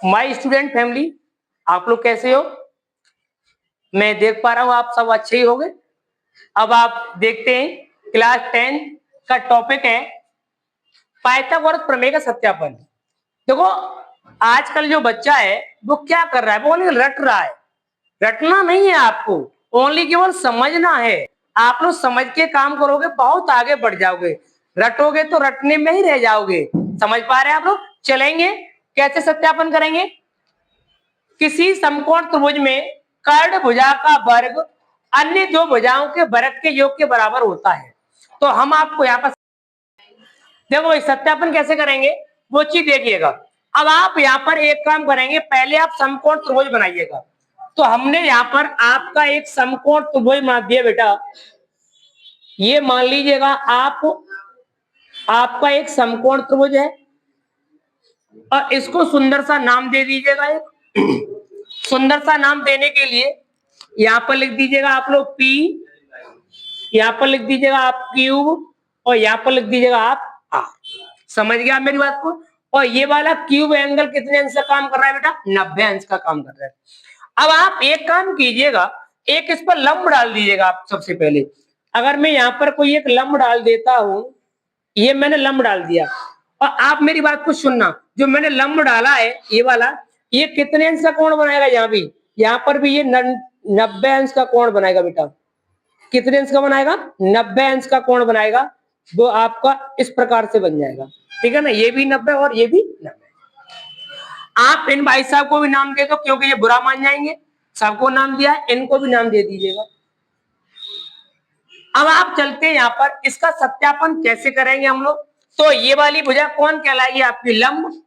My student family, आप लोग कैसे हो? मैं देख पा रहा हूँ आप सब अच्छे ही होंगे। अब आप देखते हैं क्लास 10 का टॉपिक है पाइथागोरस प्रमेय का सत्यापन। देखो, आजकल जो बच्चा है वो क्या कर रहा है, वो ओनली रट रहा है। रटना नहीं है आपको, ओनली केवल समझना है। आप लोग समझ के काम करोगे बहुत आगे बढ़ जाओगे। रटोगे तो रटने में ही रह जाओगे। समझ पा रहे हैं आप लोग? चलेंगे कैसे सत्यापन करेंगे। किसी समकोण त्रिभुज में कर्ण भुजा का वर्ग अन्य दो भुजाओं के वर्ग के योग के बराबर होता है। तो हम आपको यहाँ पर देखो सत्यापन कैसे करेंगे वो चीज देखिएगा। अब आप यहाँ पर एक काम करेंगे, पहले आप समकोण त्रिभुज बनाइएगा। तो हमने यहाँ पर आपका एक समकोण त्रिभुज बना दिया बेटा। ये मान लीजिएगा आपका एक समकोण त्रिभुज है और इसको सुंदर सा नाम दे दीजिएगा। एक सुंदर सा नाम देने के लिए यहाँ पर लिख दीजिएगा आप लोग P, यहाँ पर लिख दीजिएगा आप क्यूब और यहाँ पर लिख दीजिएगा आप R। समझ गया आप मेरी बात को? और ये वाला क्यूब एंगल कितने अंश का काम कर रहा है बेटा? 90 अंश का काम कर रहा है। अब आप एक काम कीजिएगा, एक इस पर लंब डाल दीजिएगा आप सबसे पहले। अगर मैं यहाँ पर कोई एक लंब डाल देता हूं, ये मैंने लंब डाल दिया और आप मेरी बात को सुनना, जो मैंने लंब डाला है ये वाला, ये कितने अंश का कोण बनाएगा? यहाँ पर भी ये 90 अंश का कोण बनाएगा बेटा। कितने अंश का बनाएगा? 90 अंश का कोण बनाएगा। वो आपका इस प्रकार से बन जाएगा, ठीक है ना? ये भी 90 और ये भी 90। आप इन भाई साहब को भी नाम दे दो क्योंकि ये बुरा मान जाएंगे। सबको नाम दिया है, इनको भी नाम दे दीजिएगा। अब आप चलते हैं यहाँ पर, इसका सत्यापन कैसे करेंगे हम लोग। तो ये वाली भुजा कौन कहलाएगी? आपकी लंब।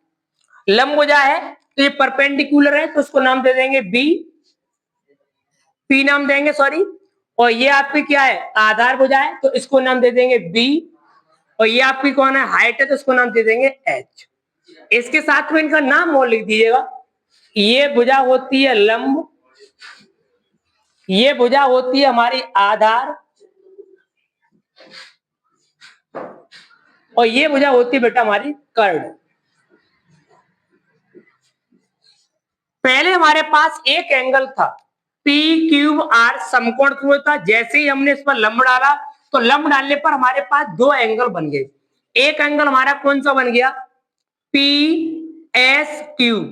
लंब भुजा है तो ये परपेंडिकुलर है तो उसको नाम दे देंगे बी, पी नाम देंगे, सॉरी। और ये आपकी क्या है? आधार भुजा है तो इसको नाम दे देंगे बी। और ये आपकी कौन है? हाइट है तो इसको नाम दे देंगे एच। इसके साथ में इनका नाम और लिख दीजिएगा। ये भुजा होती है लंब, ये भुजा होती है हमारी आधार और ये भुजा होती है बेटा हमारी कर्ण। पहले हमारे पास एक एंगल था पी क्यूब आर, समकोण त्रिभुज था। जैसे ही हमने इस पर लंब डाला तो लंब डालने पर हमारे पास दो एंगल बन गए। एक एंगल हमारा कौन सा बन गया? P S cube,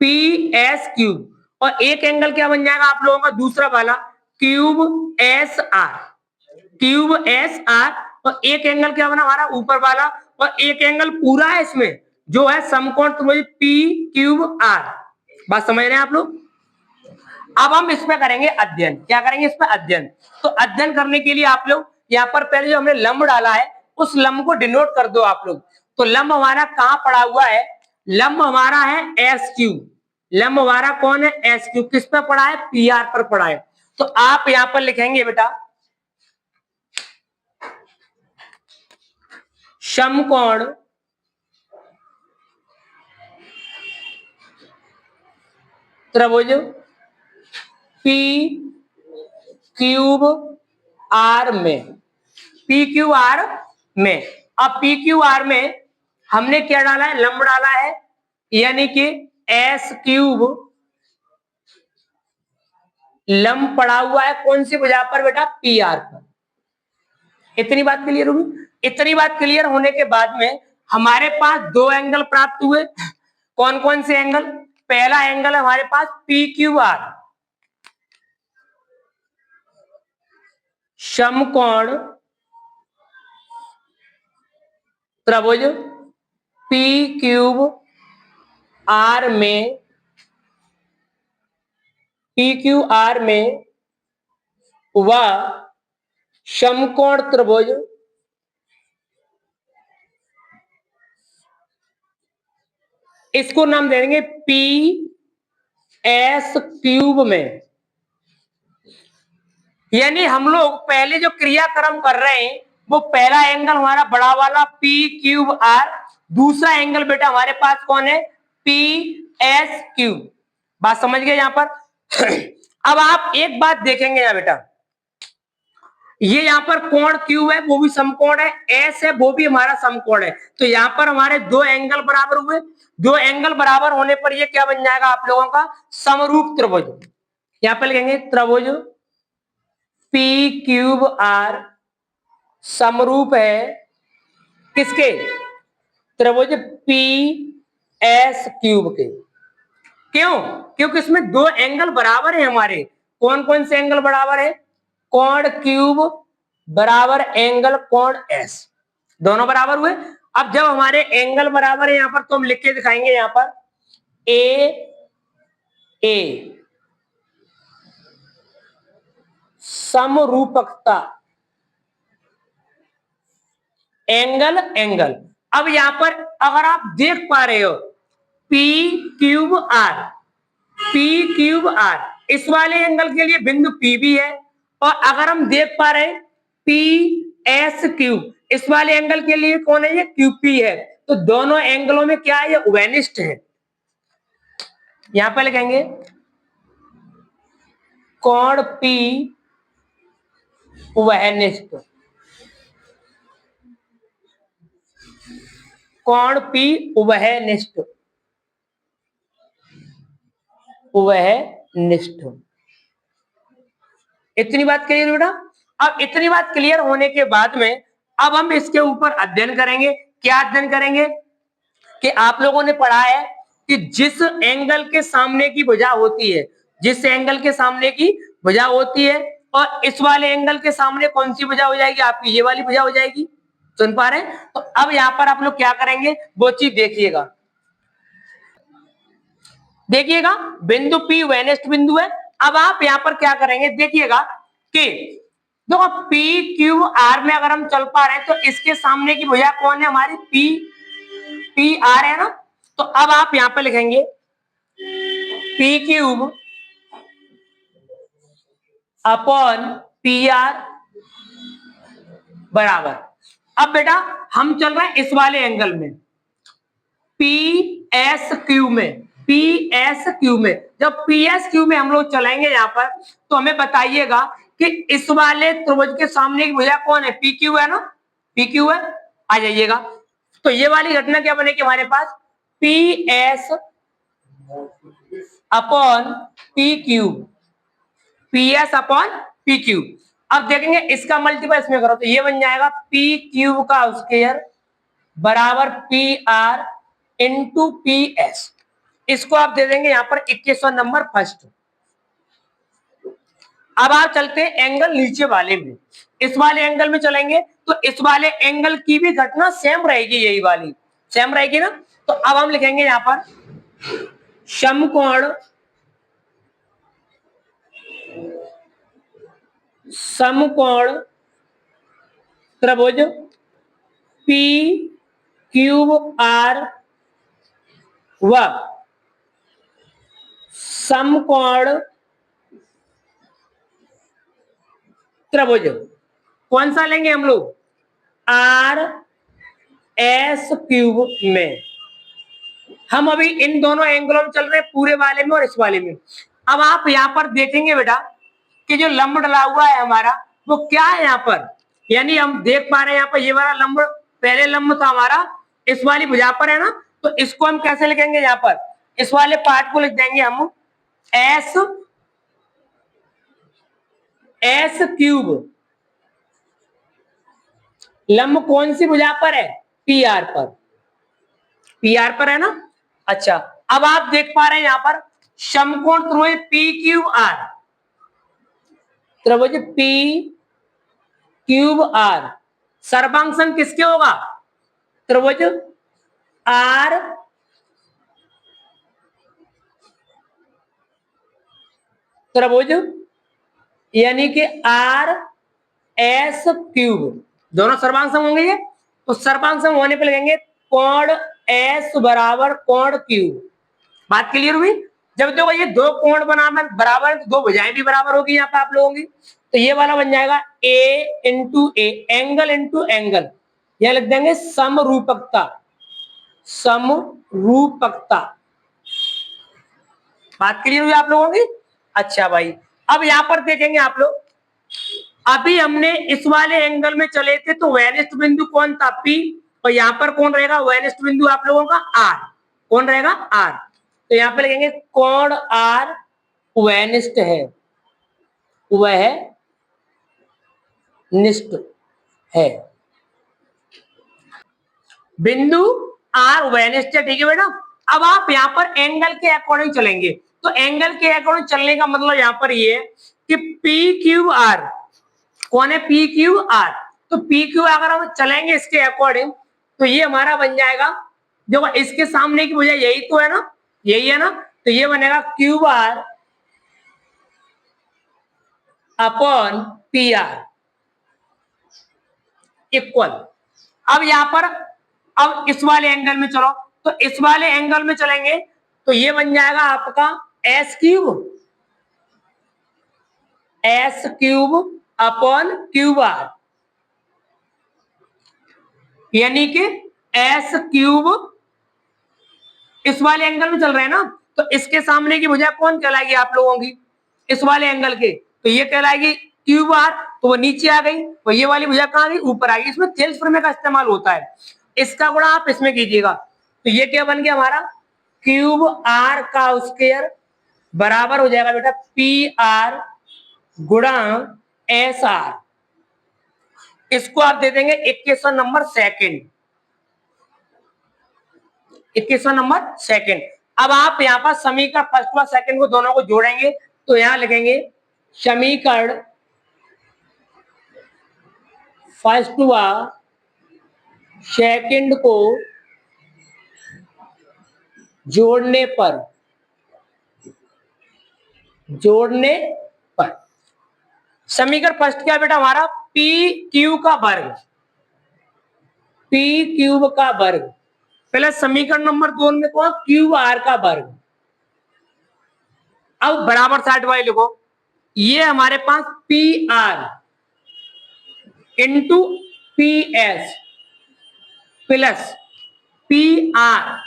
P S cube. और एक एंगल क्या बन जाएगा आप लोगों का? दूसरा वाला cube S R, cube S R. और एक एंगल क्या बना हमारा? ऊपर वाला। और एक एंगल पूरा है इसमें जो है समकोण त्रिभुज पी क्यूब आर। बात समझ रहे हैं आप लोग? अब हम इस पे करेंगे अध्ययन। क्या करेंगे इस पे? अध्ययन। तो अध्ययन करने के लिए आप लोग यहाँ पर पहले जो हमने लंब डाला है उस लंब को डिनोट कर दो आप लोग। तो लंब हमारा कहाँ पड़ा हुआ है? लंब हमारा है एस क्यूब। लंब हमारा कौन है? S cube. किस पर पड़ा है? पी आर पर पड़ा है। तो आप यहाँ पर लिखेंगे बेटा समकोण त्रिभुज पी क्यूब आर में, पी क्यू आर में। अब पी क्यू आर में हमने क्या डाला है? लंब डाला है, यानी कि एस क्यूब लंब पड़ा हुआ है कौन सी भुजा पर बेटा? पी आर पर। इतनी बात क्लियर होगी? इतनी बात क्लियर होने के बाद में हमारे पास दो एंगल प्राप्त हुए। कौन कौन से एंगल? पहला एंगल है हमारे पास पी क्यू आर, समकोण त्रिभुज पी क्यूब आर में, पी क्यू आर में वह समकोण त्रिभुज इसको नाम देंगे पी एस क्यूब में। यानी हम लोग पहले जो क्रियाक्रम कर रहे हैं वो पहला एंगल हमारा बड़ा वाला पी क्यूब आर, दूसरा एंगल बेटा हमारे पास कौन है? P S cube. बात समझ गए यहाँ पर? अब आप एक बात देखेंगे यहाँ बेटा, ये यहाँ पर कोण क्यू है, वो भी समकोण है, एस है, वो भी हमारा समकोण है। तो यहाँ पर हमारे दो एंगल बराबर हुए। दो एंगल बराबर होने पर ये क्या बन जाएगा आप लोगों का? समरूप त्रिभुज। यहाँ पर लिखेंगे त्रिभुज पी क्यूब आर समरूप है किसके? त्रिभुज पी एस क्यूब के। क्यों? क्योंकि इसमें दो एंगल बराबर है हमारे। कौन कौन से एंगल बराबर है? कोण क्यूब बराबर एंगल कोण एस, दोनों बराबर हुए। अब जब हमारे एंगल बराबर है यहां पर, तो हम लिख के दिखाएंगे यहां पर ए समरूपकता एंगल एंगल। अब यहां पर अगर आप देख पा रहे हो पी क्यूब आर, इस वाले एंगल के लिए बिंदु पी भी है, और अगर हम देख पा रहे हैं पी एस क्यूब, इस वाले एंगल के लिए कौन है? ये क्यूपी है। तो दोनों एंगलों में क्या है? ये उभयनिष्ठ है। यहां पर लिखेंगे कोण पी उभयनिष्ठ, कोण पी उभयनिष्ठ, उभयनिष्ठ। इतनी बात क्लियर बेटा? अब इतनी बात क्लियर होने के बाद में अब हम इसके ऊपर अध्ययन करेंगे। क्या अध्ययन करेंगे? कि आप लोगों ने पढ़ा है कि जिस एंगल के सामने की भुजा होती है, जिस एंगल के सामने की भुजा होती है, और इस वाले एंगल के सामने कौन सी भुजा हो जाएगी आपकी? ये वाली भुजा हो जाएगी। सुन पा रहे हैं? तो अब यहां पर आप लोग क्या करेंगे वो चीज देखिएगा। देखिएगा बिंदु P वेनेस्ट बिंदु है। अब आप यहां पर क्या करेंगे देखिएगा कि देखो पी क्यू आर में अगर हम चल पा रहे हैं तो इसके सामने की भुजा कौन है हमारी? पी आर है ना। तो अब आप यहां पर लिखेंगे P cube upon P R बराबर। अब बेटा हम चल रहे हैं इस वाले एंगल में पी एस क्यू में, पी एस क्यू में। जब पी एस क्यू में हम लोग चलेंगे यहां पर, तो हमें बताइएगा कि इस वाले त्रिभुज के सामने की भुजा कौन है? पी क्यू है ना, पी क्यू है। आ जाइएगा। तो ये वाली घटना क्या बनेगी हमारे पास? P S upon P Q, P S upon P Q. अब देखेंगे इसका मल्टीपल इसमें करो तो ये बन जाएगा पी क्यूब का स्क्वायर बराबर P R into P S. इसको आप दे देंगे यहां पर 21वां नंबर फर्स्ट। अब आप चलते हैं एंगल नीचे वाले में। इस वाले एंगल में चलेंगे तो इस वाले एंगल की भी घटना सेम रहेगी, यही वाली सेम रहेगी ना। तो अब हम लिखेंगे यहां पर समकोण समकोण त्रिभुज पी क्यूब आर व समकोण त्रिभुज कौन सा लेंगे हम लोग? आर एस क्यूब में। हम अभी इन दोनों एंगलों में चल रहे हैं, पूरे वाले में और इस वाले में। अब आप यहां पर देखेंगे बेटा कि जो लंब डला हुआ है हमारा वो क्या है यहां पर? यानी हम देख पा रहे हैं यहां पर ये वाला लंब, पहले लंब था हमारा इस वाली भुजा पर है ना। तो इसको हम कैसे लिखेंगे? यहां पर इस वाले पार्ट को लिख देंगे हम एस एस क्यूब। लंब कौन सी भुजा पर है? पी आर पर, पी आर पर है ना। अच्छा अब आप देख पा रहे हैं यहां पर समकोण त्रिभुज पी क्यूब आर, त्रिभुज पी क्यूब आर सर्वांग किसके होगा? त्रिभुज आर त्रिभुज यानी कि आर एस क्यूब, दोनों सर्वांग होंगे ये। तो सर्वांग होने पे लगेंगे कोण एस बराबर कोण क्यूब। बात क्लियर हुई? जब देखो ये दो कोण बराबर तो दो भुजाएं भी बराबर होगी यहाँ पे आप लोगों की। तो ये वाला बन जाएगा ए इंटू ए, एंगल इंटू एंगल। यह लिख देंगे समरूपकता, समरूपकता। बात क्लियर हुई आप लोगों की? अच्छा भाई अब यहां पर देखेंगे आप लोग अभी हमने इस वाले एंगल में चले थे तो वेनिस्ट बिंदु कौन था, पी, और यहाँ पर कौन रहेगा वेनिस्ट बिंदु आप लोगों का, आर। कौन रहेगा, आर। तो यहाँ पे लिखेंगे कोण आर वेनिस्ट है, वह निष्ठ है। बिंदु आर वेनिस्ट है, ठीक है बेटा। अब आप यहाँ पर एंगल के अकॉर्डिंग चलेंगे, तो एंगल के अकॉर्डिंग चलने का मतलब यहाँ पर ये कि पी क्यू आर, कौन है, पी क्यू आर। तो पी क्यू अगर हम चलेंगे इसके अकॉर्डिंग तो ये हमारा बन जाएगा, देखो इसके सामने की वजह यही तो है ना, यही है ना, तो ये बनेगा Q R upon P R equal. अब यहां पर अब इस वाले एंगल में चलो, तो इस वाले एंगल में चलेंगे तो ये बन जाएगा आपका S cube upon cube R, यानी कि एस क्यूब इस वाले एंगल में चल रहे हैं ना, तो इसके सामने की भुजा कौन कहलाएगी आप लोगों की, इस वाले एंगल के, तो ये कहलाएगी क्यूब आर, तो वो नीचे आ गई, तो ये वाली भुजा कहां गई, ऊपर आ गई। इसमें थेल्स प्रमेय का इस्तेमाल होता है, इसका गुणा आप इसमें कीजिएगा, तो ये क्या बन गया हमारा, क्यूब आर का स्क्वायर बराबर हो जाएगा बेटा पी आर गुणा एस आर। इसको आप दे देंगे equation number second, equation number second. अब आप यहाँ पर समीकरण फर्स्ट व सेकंड को दोनों को जोड़ेंगे, तो यहां लिखेंगे समीकरण फर्स्ट व सेकंड को जोड़ने पर समीकरण फर्स्ट क्या बेटा हमारा, पी क्यू का वर्ग, पी क्यूब का वर्ग प्लस समीकरण नंबर 2 में कौन, क्यूब आर का वर्ग। अब बराबर साइड वाले लिखो, ये हमारे पास P R into P S plus P R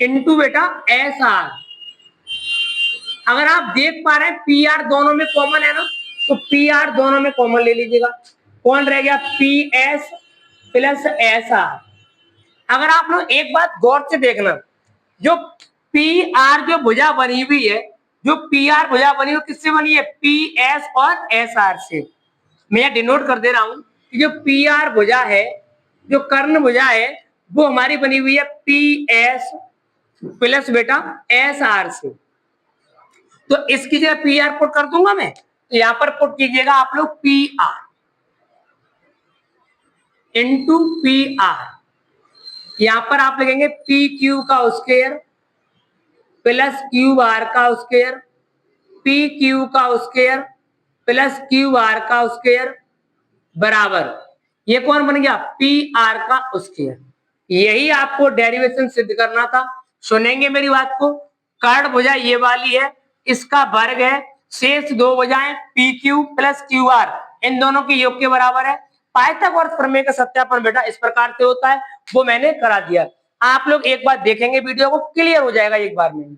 into बेटा एस आर। अगर आप देख पा रहे हैं पी आर दोनों में कॉमन है ना, तो पी आर दोनों में कॉमन ले लीजिएगा, कौन रह गया, P S plus S R. अगर आप लोग एक बात गौर से देखना, जो पी आर जो भुजा बनी हुई है, जो पी आर भुजा बनी हुई किससे बनी है, पी एस और एस आर से। मैं डिनोट कर दे रहा हूं कि जो पी आर भुजा है, जो कर्ण भुजा है, वो हमारी बनी हुई है पी एस प्लस बेटा एस आर से। तो इसकी जगह पी आर पुट कर दूंगा मैं, तो यहां पर पुट कीजिएगा आप लोग P R into P R. यहां पर आप लिखेंगे पी क्यू का स्क्वायर प्लस क्यूब आर का स्क्वायर, पी क्यू का स्क्वायर प्लस क्यूब आर का स्क्वायर बराबर, ये कौन बन गया, पी आर का स्क्वायर। यही आपको डेरिवेशन सिद्ध करना था। सुनेंगे मेरी बात को, कर्ण भुजा ये वाली है, इसका वर्ग है, शेष दो भुजाएं P Q plus Q R इन दोनों के योग के बराबर है। पाइथागोरस प्रमेय का सत्यापन बेटा इस प्रकार से होता है, वो मैंने करा दिया। आप लोग एक बार देखेंगे वीडियो को, क्लियर हो जाएगा एक बार में।